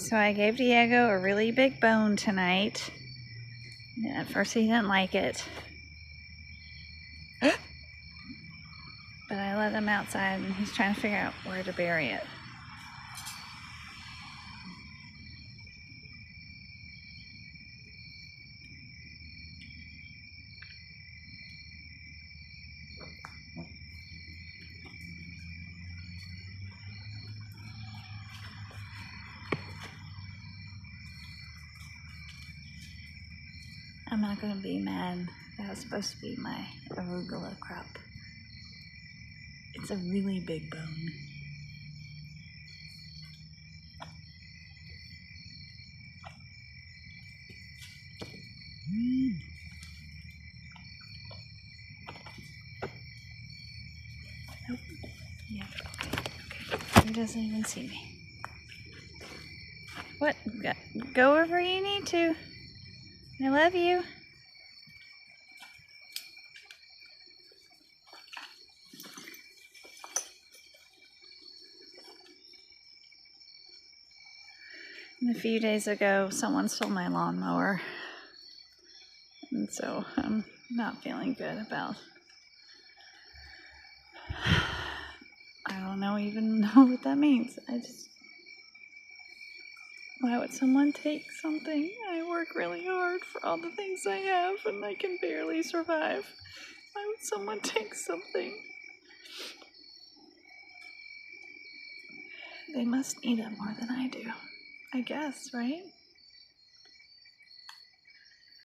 So I gave Diego a really big bone tonight. At first he didn't like it. But I let him outside and he's trying to figure out where to bury it. I'm not going to be mad. That was supposed to be my arugula crop. It's a really big bone. Nope. Yeah, okay. He doesn't even see me. What? Go wherever you need to. I love you. And a few days ago, someone stole my lawnmower. And so I'm not feeling good about. I don't even know what that means. Why would someone take something? I work really hard for all the things I have and I can barely survive. Why would someone take something? They must need it more than I do. I guess, right?